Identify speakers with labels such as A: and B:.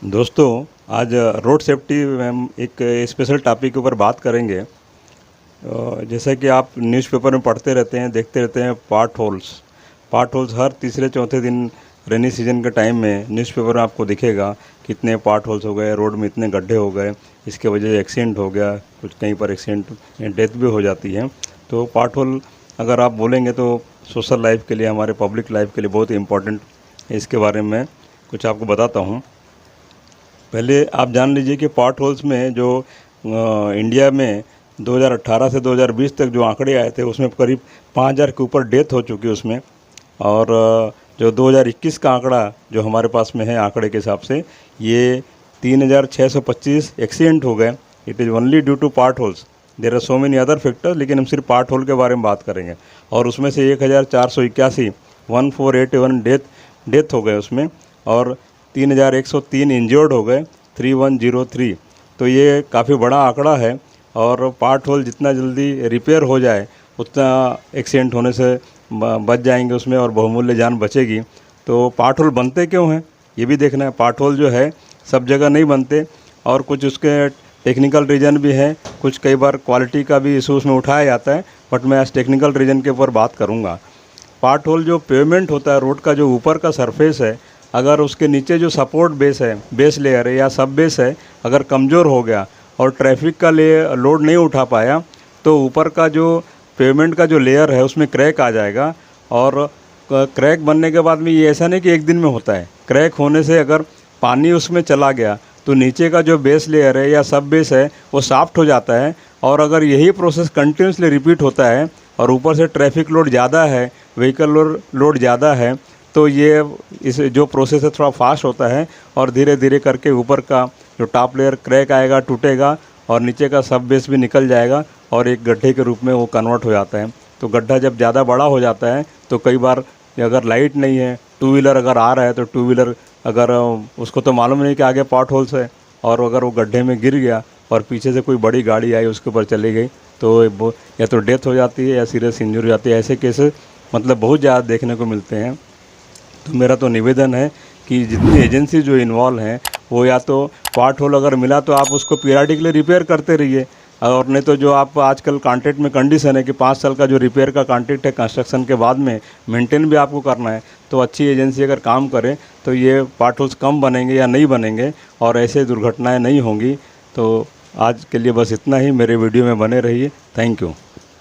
A: दोस्तों, आज road safety में हम एक स्पेशल टॉपिक के ऊपर बात करेंगे। जैसा कि आप न्यूज़पेपर में पढ़ते रहते हैं, देखते रहते हैं, पार्ट होल्स हर तीसरे चौथे दिन रेनी सीजन के टाइम में न्यूज़पेपर में आपको दिखेगा कितने पार्ट होल्स हो गए, रोड में इतने गड्ढे हो गए, इसके वजह से एक्सीडेंट हो गया, कुछ कहीं पर एक्सीडेंट डेथ भी हो जाती है। तो पार्ट होल अगर आप बोलेंगे तो सोशल लाइफ के लिए, हमारे पब्लिक लाइफ के लिए बहुत इम्पोर्टेंट है। इसके बारे में कुछ आपको बताता हूँ। पहले आप जान लीजिए कि पार्ट होल्स में जो इंडिया में 2018 से 2020 तक जो आंकड़े आए थे उसमें करीब 5000 के ऊपर डेथ हो चुकी है उसमें। और जो 2021 का आंकड़ा जो हमारे पास में है आंकड़े के हिसाब से, ये 3625 एक्सीडेंट हो गए। It is only due to pot holes. There are so many other factors, लेकिन हम सिर्फ पार्ट होल के बारे में बात करेंगे। और उसमें से 1481 1481 डेथ हो गए उसमें, और 3103 इंजर्ड हो गए, 3103। तो ये काफ़ी बड़ा आंकड़ा है। और पार्ट होल जितना जल्दी रिपेयर हो जाए उतना एक्सीडेंट होने से बच जाएंगे उसमें, और बहुमूल्य जान बचेगी। तो पार्ट होल बनते क्यों हैं ये भी देखना है। पार्ट होल जो है सब जगह नहीं बनते, और कुछ उसके टेक्निकल रीज़न भी हैं, कुछ कई बार क्वालिटी का भी इशू उसमें उठाया जाता है, बट मैं आज टेक्निकल रीज़न के ऊपर बात करूँगा। पार्ट होल जो पेवमेंट होता है, रोड का जो ऊपर का सरफेस है, अगर उसके नीचे जो सपोर्ट बेस है, बेस लेयर है या सब बेस है, अगर कमज़ोर हो गया और ट्रैफिक का लोड नहीं उठा पाया, तो ऊपर का जो पेवमेंट का जो लेयर है उसमें क्रैक आ जाएगा। और क्रैक बनने के बाद में ये ऐसा नहीं कि एक दिन में होता है। क्रैक होने से अगर पानी उसमें चला गया तो नीचे का जो बेस लेयर है या सब बेस है वो सॉफ्ट हो जाता है। और अगर यही प्रोसेस कंटिन्यूसली रिपीट होता है और ऊपर से ट्रैफिक लोड ज़्यादा है, व्हीकल लोड ज़्यादा है, तो ये इस जो प्रोसेस है थोड़ा फास्ट होता है, और धीरे धीरे करके ऊपर का जो टॉप लेयर क्रैक आएगा, टूटेगा, और नीचे का सब बेस भी निकल जाएगा और एक गड्ढे के रूप में वो कन्वर्ट हो जाता है। तो गड्ढा जब ज़्यादा बड़ा हो जाता है तो कई बार अगर लाइट नहीं है, टू व्हीलर अगर आ रहा है, तो टू व्हीलर अगर उसको तो मालूम नहीं कि आगे पार्ट होल्स है, और अगर वो गड्ढे में गिर गया और पीछे से कोई बड़ी गाड़ी आई उसके ऊपर चली गई, तो या तो डेथ हो जाती है या सीरियस इंजरी हो जाती है। ऐसे केसेस मतलब बहुत ज़्यादा देखने को मिलते हैं। तो मेरा तो निवेदन है कि जितनी एजेंसी जो इन्वॉल्व हैं वो या तो पार्ट होल अगर मिला तो आप उसको पीरियडिकली रिपेयर करते रहिए, और नहीं तो जो आप आजकल कॉन्ट्रैक्ट में कंडीशन है कि 5 साल का जो रिपेयर का कॉन्ट्रैक्ट है कंस्ट्रक्शन के बाद में मेंटेन भी आपको करना है। तो अच्छी एजेंसी अगर काम करे तो ये पार्ट होल्स कम बनेंगे या नहीं बनेंगे, और ऐसे दुर्घटनाएँ नहीं होंगी। तो आज के लिए बस इतना ही। मेरे वीडियो में बने रहिए। Thank you.